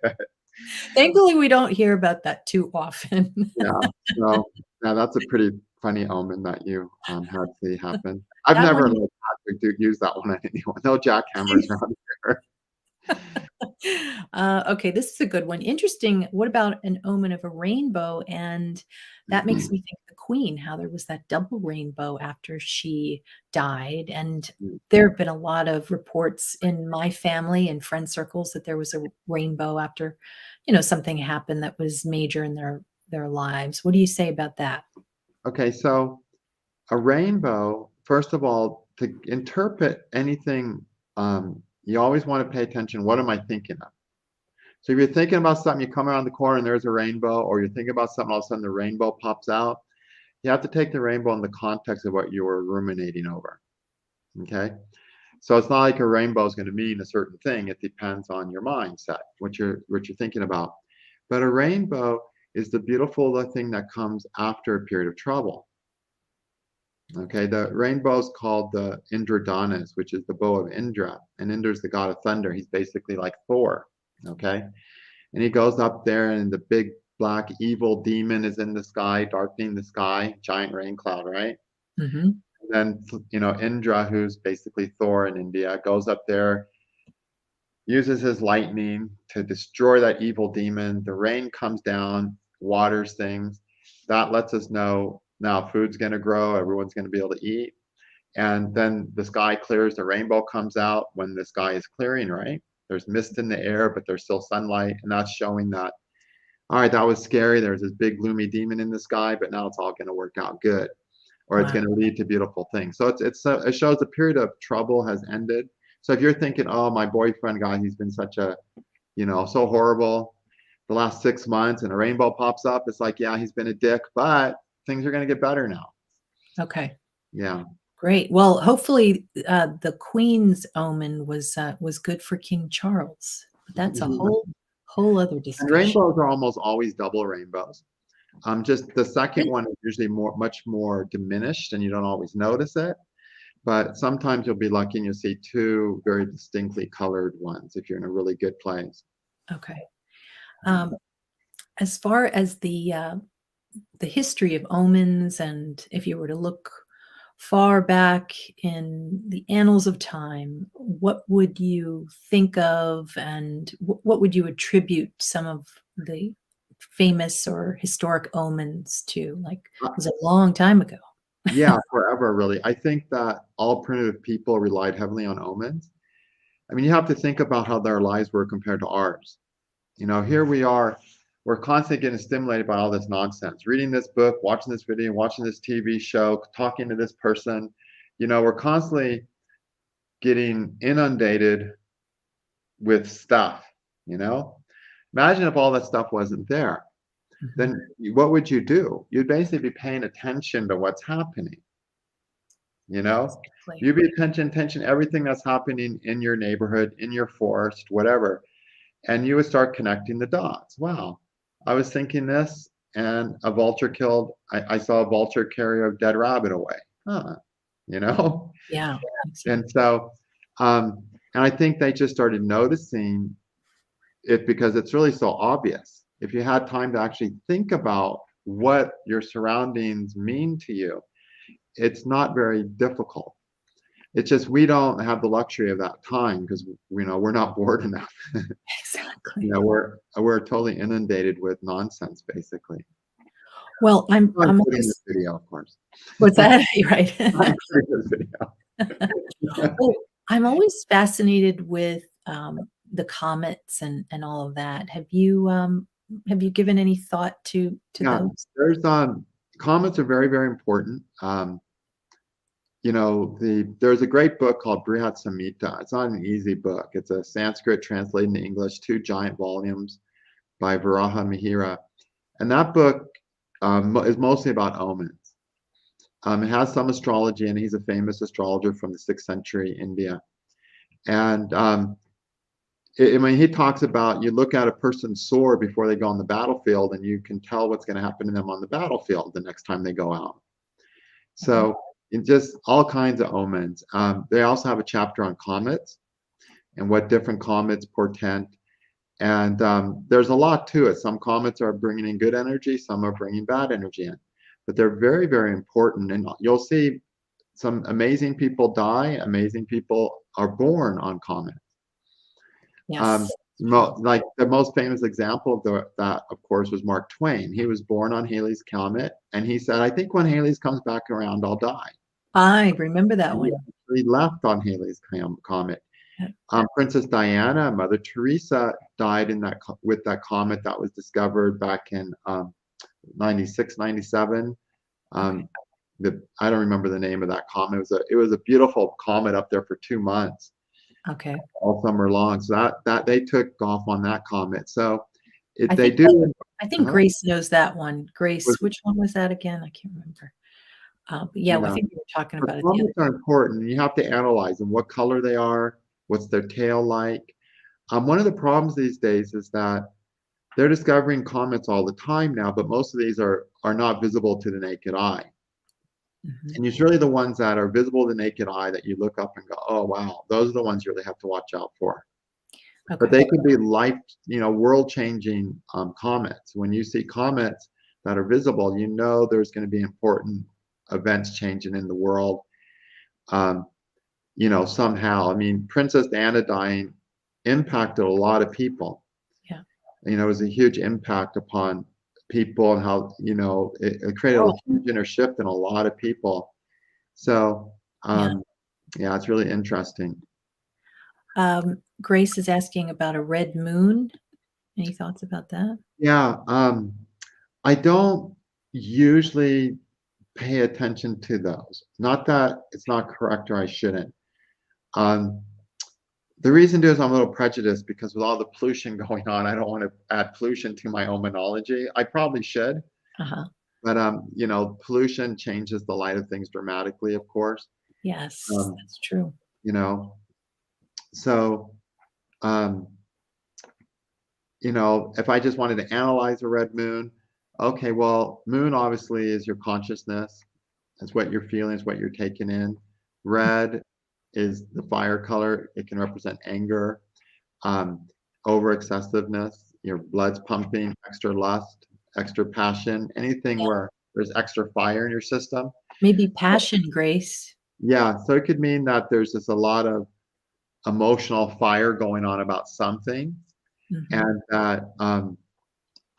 Thankfully, we don't hear about that too often. Yeah, so, yeah, that's a pretty funny omen that you, had see happen. I've That never, one. like, had to do use that one on anyone. No jackhammers around here. Okay, this is a good one. Interesting. What about an omen of a rainbow? And that makes me think of the Queen, how there was that double rainbow after she died. And there have been a lot of reports in my family and friend circles that there was a rainbow after, something happened that was major in their lives. What do you say about that? Okay, so a rainbow, first of all, to interpret anything, you always wanna pay attention, what am I thinking of? So if you're thinking about something, you come around the corner and there's a rainbow, or you're thinking about something, all of a sudden the rainbow pops out. You have to take the rainbow in the context of what you were ruminating over. Okay. So it's not like a rainbow is going to mean a certain thing. It depends on your mindset, what you're thinking about. But a rainbow is the beautiful thing that comes after a period of trouble. Okay, the rainbow is called the Indradanas, which is the bow of Indra, and Indra's the god of thunder. He's basically like Thor. Okay, and he goes up there, and the big black evil demon is in the sky, darkening the sky, giant rain cloud, right? Mm-hmm. And then Indra, who's basically Thor in India, goes up there, uses his lightning to destroy that evil demon. The rain comes down, waters things. That lets us know now food's going to grow, everyone's going to be able to eat. And then the sky clears, the rainbow comes out when the sky is clearing, right? There's mist in the air, but there's still sunlight. And that's showing that, all right, that was scary. There's this big gloomy demon in the sky, but now it's all going to work out good, or it's Wow. going to lead to beautiful things. So it shows the period of trouble has ended. So if you're thinking, oh, my boyfriend guy, he's been such a, so horrible the last 6 months, and a rainbow pops up, it's like, yeah, he's been a dick, but things are going to get better now. Okay. Yeah. Great. Well, hopefully the Queen's omen was good for King Charles. But that's a whole other And discussion. rainbows are almost always double rainbows. Just the second one is usually much more diminished, and you don't always notice it. But sometimes you'll be lucky and you'll see two very distinctly colored ones if you're in a really good place. Okay. As far as the history of omens, and if you were to look far back in the annals of time, what would you think of, and what would you attribute some of the famous or historic omens to? Like, it was a long time ago. Yeah, forever, really. I think that all primitive people relied heavily on omens. I mean, you have to think about how their lives were compared to ours. Here we are, we're constantly getting stimulated by all this nonsense, reading this book, watching this video, watching this TV show, talking to this person. We're constantly getting inundated with stuff. Imagine if all that stuff wasn't there. Then what would you do? You'd basically be paying attention to what's happening. Exactly. You'd be attention everything that's happening in your neighborhood, in your forest, whatever. And you would start connecting the dots. Wow, I was thinking this, and a vulture I saw a vulture carry a dead rabbit away. Huh, Yeah. And so, and I think they just started noticing it because it's really so obvious. If you had time to actually think about what your surroundings mean to you, it's not very difficult. It's just we don't have the luxury of that time because we're not bored enough. Exactly. We're totally inundated with nonsense, basically. Well, I'm including always, this video, of course. what's that? You're right. Including this video. Well, I'm always fascinated with the comets and all of that. Have you given any thought to Yeah, those? there's comets are very, very important. There's a great book called Brihat Samhita. It's not an easy book. It's a Sanskrit translated into English, 2 giant volumes by Varaha Mihira. And that book is mostly about omens. It has some astrology, and he's a famous astrologer from the 6th century India. And he talks about, you look at a person's sword before they go on the battlefield, and you can tell what's going to happen to them on the battlefield the next time they go out. So just all kinds of omens. They also have a chapter on comets and what different comets portend. And there's a lot to it. Some comets are bringing in good energy, some are bringing bad energy in. But they're very, very important. And you'll see some amazing people die, amazing people are born on comets. Yes. Like the most famous example of that, of course, was Mark Twain. He was born on Halley's Comet, and he said, I think when Halley's comes back around, I'll die. I remember that one. He left on Halley's Comet. Yeah. Princess Diana, Mother Teresa died with that comet that was discovered back in 96, 97. I don't remember the name of that comet. It was a beautiful comet up there for 2 months. Okay. all summer long. So that they took off on that comet. So I they think do. I think Uh-huh. Grace knows that one. Was- Grace, which one was that again? I can't remember. But yeah, I yeah. think we were talking But about it the other. comets are important. You have to analyze them, what color they are, what's their tail like. One of the problems these days is that they're discovering comets all the time now, but most of these are not visible to the naked eye. Mhm. And it's really the ones that are visible to the naked eye that you look up and go, oh wow, those are the ones you really have to watch out for. But Okay. they could be world-changing comets. When you see comets that are visible, you know there's going to be important events changing in the world. Um, somehow. I mean, Princess Diana dying impacted a lot of people. Yeah. It was a huge impact upon people and how, it created a Oh, huge inner shift in a lot of people. So, yeah. yeah, it's really interesting. Grace is asking about a red moon. Any thoughts about that? Yeah, I don't usually pay attention to those. Not that it's not correct or I shouldn't. Um, The reason is I'm a little prejudiced because with all the pollution going on, I don't want to add pollution to my omenology. I probably should, Uh-huh. but pollution changes the light of things dramatically, of course. Yes, Um, that's true. you know, so um, if I just wanted to analyze a red moon, okay, well, moon obviously is your consciousness. It's what you're feeling, it's what you're taking in. Red is the fire color. It can represent anger, um, over excessiveness, your blood's pumping, extra lust, extra passion, anything Yeah. where there's extra fire in your system. Maybe passion, Grace. Yeah, so it could mean that there's just a lot of emotional fire going on about something, Mhm. and that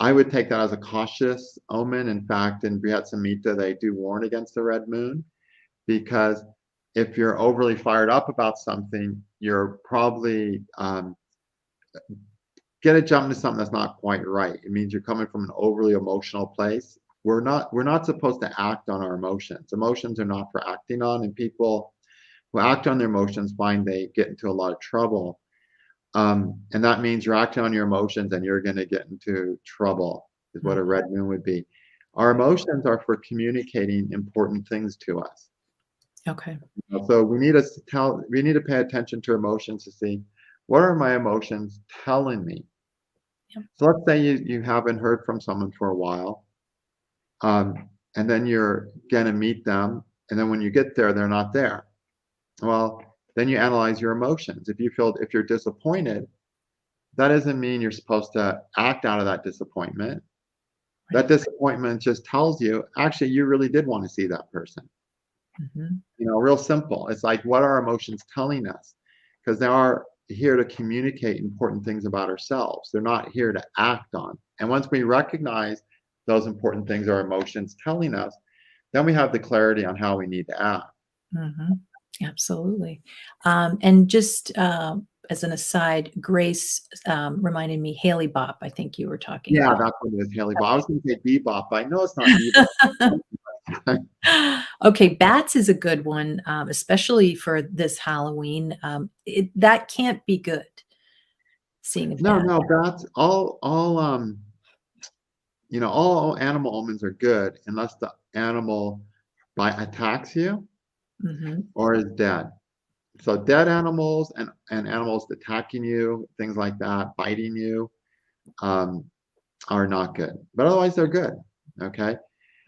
I would take that as a cautious omen. In fact, in Brihat Samhita, they do warn against the red moon because if you're overly fired up about something, you're probably gonna jump into something that's not quite right. It means you're coming from an overly emotional place. We're not supposed to act on our emotions. Emotions are not for acting on, and people who act on their emotions find they get into a lot of trouble. And that means you're acting on your emotions and you're gonna get into trouble, is what Mm. a red moon would be. Our emotions are for communicating important things to us. Okay. So we need to pay attention to emotions to see what are my emotions telling me. Yep. So let's say you haven't heard from someone for a while, and then you're gonna meet them, and then when you get there, they're not there. Well, then you analyze your emotions. If you're disappointed, that doesn't mean you're supposed to act out of that disappointment. That Right. disappointment just tells you, actually, you really did want to see that person. Mhm. Real simple. It's like, what are our emotions telling us? Because they are here to communicate important things about ourselves. They're not here to act on. And once we recognize those important things our emotions telling us, then we have the clarity on how we need to act. Mhm. Absolutely. And just, as an aside, Grace, reminded me Haley Bop, I think you were talking Yeah, about. that's what it is, Haley. But I was going to say bebop, but I know it's not bebop. Okay, bats is a good one, especially for this Halloween. That can't be good, seeing a No, bat. no, that's all animal omens are good unless the animal attacks you Mhm. or is dead. So dead animals and animals attacking you, things like that, biting you, um, are not good. But otherwise, they're good. Okay.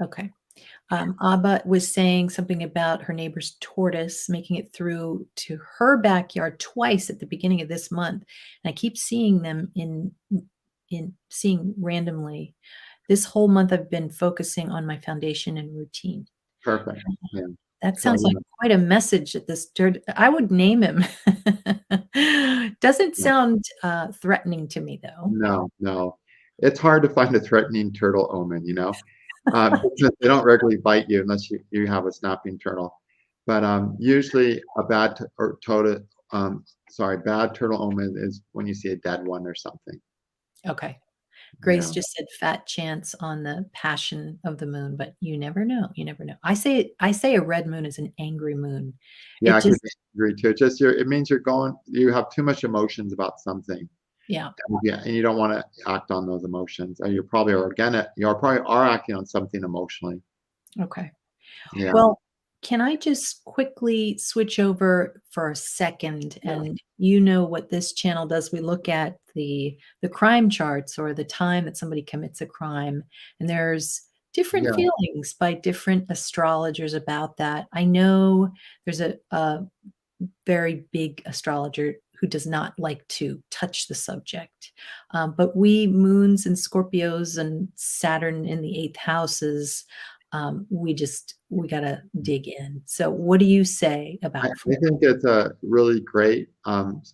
Okay. Abba was saying something about her neighbor's tortoise making it through to her backyard twice at the beginning of this month, and I keep seeing them in seeing randomly. This whole month, I've been focusing on my foundation and routine. Perfect. Yeah. That So sounds like quite a message that this dirt I would name him. Doesn't yeah. sound, threatening to me, though. No, no. It's hard to find a threatening turtle omen, because they don't regularly bite you unless you have a snapping turtle. But usually a bad turtle omen is when you see a dead one or something. Okay. Grace Yeah. just said fat chance on the passion of the moon, but you never know. You never know. I say a red moon is an angry moon. Yeah, It I can just agree too. Just it means you have too much emotions about something. yeah, Yeah, and you don't want to act on those emotions. Or you probably are gonna you are probably are acting on something emotionally. okay. Yeah. Well, can I just quickly switch over for a second? Yeah. And you know what this channel does? We look at the crime charts or the time that somebody commits a crime, and there's different Yeah. feelings by different astrologers about that. I know there's a very big astrologer who does not like to touch the subject. But we moons and Scorpios and Saturn in the eighth houses, we gotta dig in. So what do you say about I think it's a really great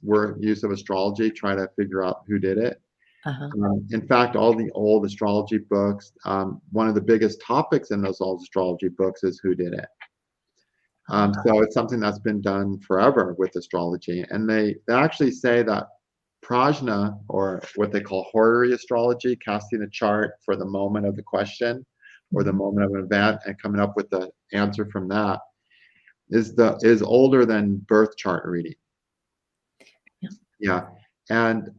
word use of astrology, trying to figure out who did it. uh-huh. In fact, all the old astrology books, one of the biggest topics in those old astrology books is who did it. So it's something that's been done forever with astrology. And they actually say that prajna, or what they call horary astrology, casting a chart for the moment of the question or the Mhm. moment of an event and coming up with the answer from that, is older than birth chart reading. Yeah, Yeah. And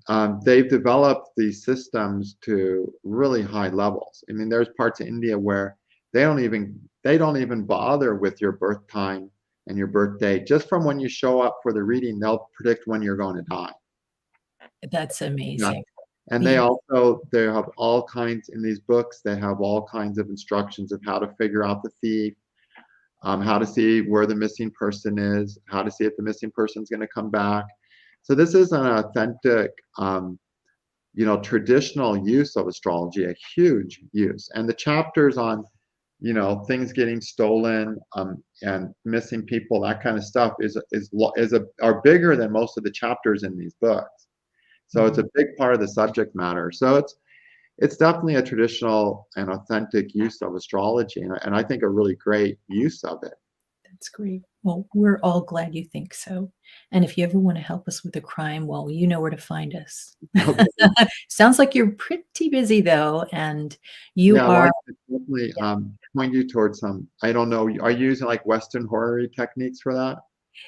they've developed these systems to really high levels. I mean, there's parts of India where they don't even bother with your birth time and your birth date. Just from when you show up for the reading, they'll predict when you're going to die. that's Yeah. amazing. And Yeah, they have all kinds in these books. They have all kinds of instructions of how to figure out the thief, how to see where the missing person is, how to see if the missing person is going to come back. So this is an authentic, traditional use of astrology, a huge use. And the chapters on, things getting stolen, and missing people, that kind of stuff are bigger than most of the chapters in these books. So it's mhm, a big part of the subject matter. So it's definitely a traditional and authentic use of astrology, and I think a really great use of it. that's great. Well, we're all glad you think so. And if you ever wanna help us with a crime, well, you know where to find us. Okay. Sounds like you're pretty busy though, and you Yeah, well, I are could definitely point you towards some. I don't know. Are you using like Western horary techniques for that?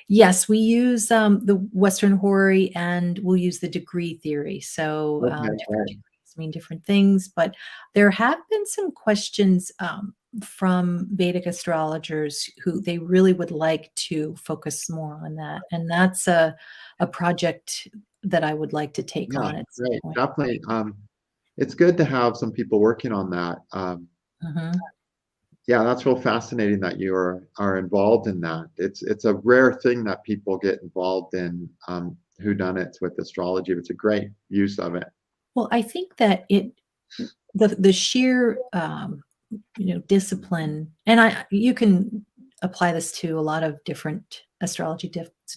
yes, we use, the Western Horary, and we'll use the degree theory. So, Okay, different right. degrees mean different things, but there have been some questions, from Vedic astrologers who they really would like to focus more on that, and that's a project that I would like to take Yeah, on at some great. point. Definitely. It's good to have some people working on that. Mhm. Yeah, that's real fascinating that you are involved in that. It's a rare thing that people get involved in whodunits with astrology. It's a great use of it. Well, I think that the sheer, discipline, and you can apply this to a lot of different astrology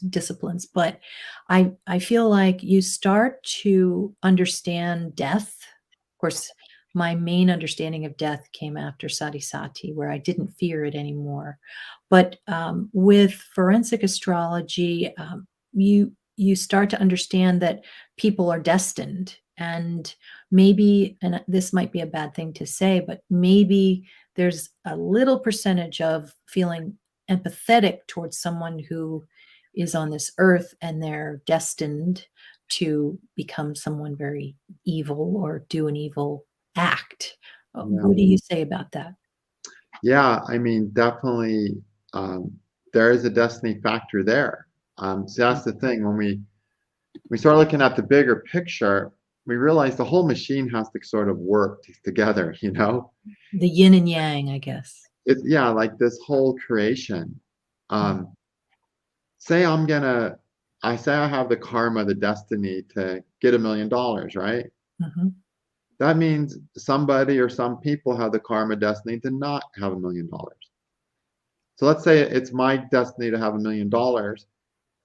disciplines, but I feel like you start to understand death. Of course, my main understanding of death came after Sati Sati, where I didn't fear it anymore. But with forensic astrology, you start to understand that people are destined, and maybe, and this might be a bad thing to say, but maybe there's a little percentage of feeling empathetic towards someone who is on this earth and they're destined to become someone very evil or do an evil act. Yeah. What do you say about that? Yeah, I mean, definitely, there is a destiny factor there. So that's the thing. When we start looking at the bigger picture, we realize the whole machine has to sort of work together, you know? The yin and yang, I guess. Yeah, like this whole creation. Um, say I say I have the karma, the destiny to get $1 million, right? Mhm. That means somebody or some people have the karma destiny to not have $1 million. So let's say it's my destiny to have $1 million,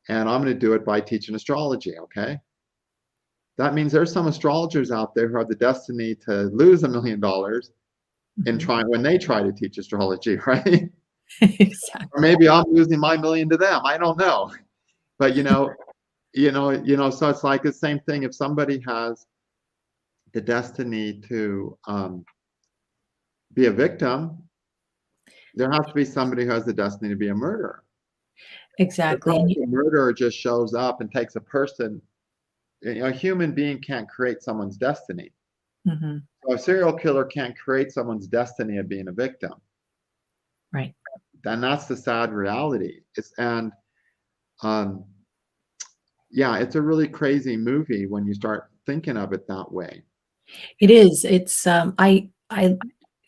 and I'm going to do it by teaching astrology, okay? That means there's some astrologers out there who have the destiny to lose $1 million Mhm. when they try to teach astrology, right? Or Exactly. maybe I'm losing my million to them. I don't know. But so it's like the same thing. If somebody has the destiny to be a victim, there has to be somebody who has the destiny to be a murderer. It's Exactly. not And like a murderer just shows up and takes a person. A human being can't create someone's destiny. mhm, So a serial killer can't create someone's destiny of being a victim. right. And that's the sad reality. Um, yeah, it's a really crazy movie when you start thinking of it that way. It is. It's I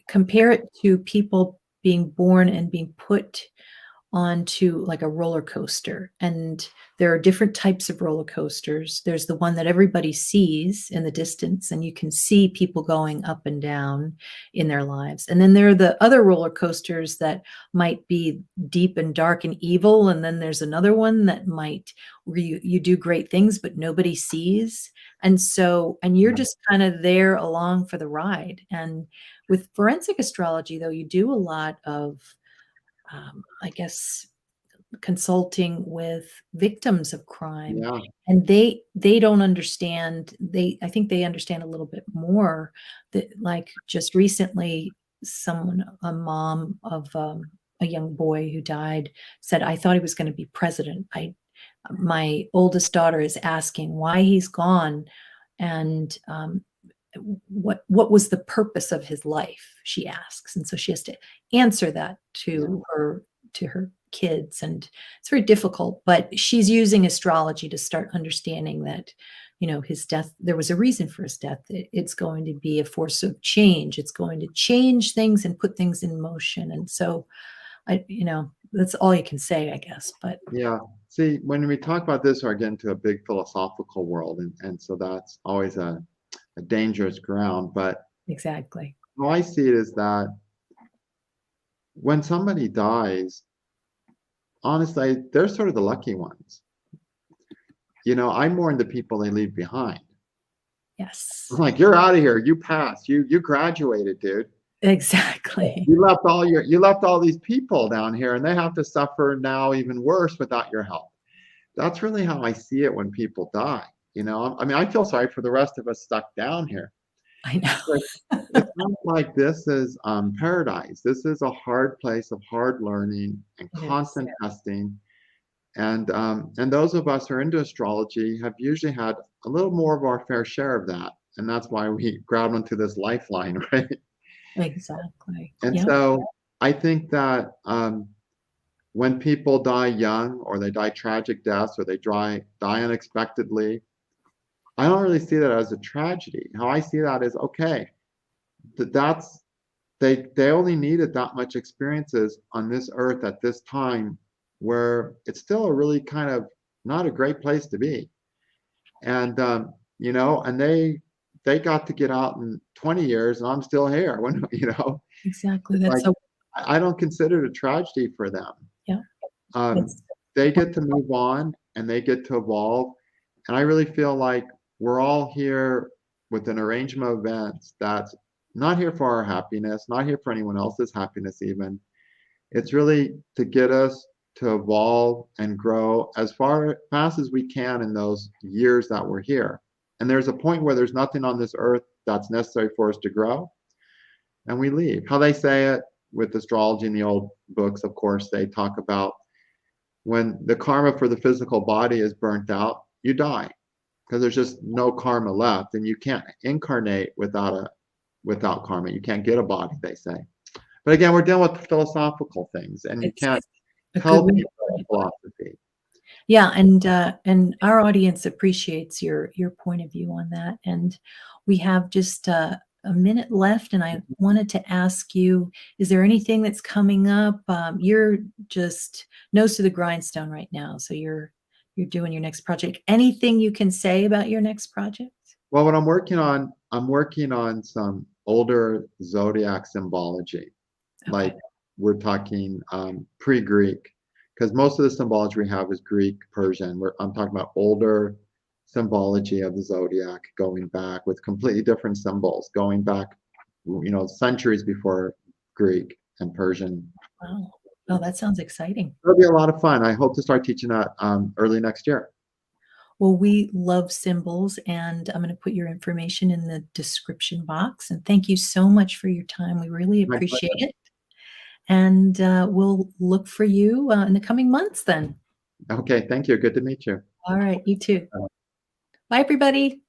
compare it to people being born and being put onto like a roller coaster. And there are different types of roller coasters. There's the one that everybody sees in the distance, and you can see people going up and down in their lives. And then there are the other roller coasters that might be deep and dark and evil. And then there's another one that might where you do great things, but nobody sees. And you're Yeah, just kind of there along for the ride. And with forensic astrology, though, you do a lot of I guess, consulting with victims of crime, yeah, and they don't understand. I think they understand a little bit more. That like just recently, a mom of a young boy who died, said, "I thought he was going to be president. I My oldest daughter is asking why he's gone, and what was the purpose of his life," she asks, and so she has to answer that yeah, to her kids, and it's very difficult, but she's using astrology to start understanding that, his death, there was a reason for his death. It's going to be a force of change. It's going to change things and put things in motion. And so that's all you can say, I guess. But yeah. See, when we talk about this, we're getting to a big philosophical world, and so that's always a dangerous ground. But exactly. how I see it is that when somebody dies, honestly, they're sort of the lucky ones. I mourn the people they leave behind. I'm Yes. like, you're out of here. You passed. You graduated, dude. Exactly. You left all these people down here, and they have to suffer now even worse without your help. That's really how I see it when people die. I mean, I feel sorry for the rest of us stuck down here. I But know. it's not like this is paradise. This is a hard place of hard learning and It is. constant testing. And those of us who are into astrology have usually had a little more of our fair share of that. And that's why we grab onto this lifeline, right? Exactly. And Yep. so I think that when people die young or they die tragic deaths or they die unexpectedly, I don't really see that as a tragedy. How I see that is okay. That's they only needed that much experiences on this earth at this time where it's still a really kind of not a great place to be. And they got to get out in 20 years and I'm still here. Exactly. It's That's like so I don't consider it a tragedy for them. yeah. Um, It's they get to move on and they get to evolve. And I really feel like we're all here with an arrangement of events that's not here for our happiness, not here for anyone else's happiness, even. It's really to get us to evolve and grow as fast as we can in those years that we're here. And there's a point where there's nothing on this earth that's necessary for us to grow, and we leave. How they say it with astrology in the old books, of course, they talk about when the karma for the physical body is burnt out, you die because there's just no karma left, and you can't incarnate without karma. You can't get a body, they say. But again, we're dealing with philosophical things, and you it's can't a good tell way to people put it. philosophy. Yeah, and our audience appreciates your point of view on that. And we have just a minute left, and I wanted to ask you: is there anything that's coming up? You're just nose to the grindstone right now, so you're doing your next project. Anything you can say about your next project? Well, what I'm working on some older zodiac symbology. Okay. Like we're talking pre-Greek, because most of the symbology we have is Greek, Persian. I'm talking about older symbology of the zodiac going back with completely different symbols, going back, centuries before Greek and Persian. Wow. Oh, that sounds exciting. It'll be a lot of fun. I hope to start teaching that early next year. Well, we love symbols, and I'm going to put your information in the description box. And thank you so much for your time. We really My appreciate pleasure. it. And we'll look for you in the coming months then. Okay, thank you. Good to meet you. All right, you too. Bye, everybody.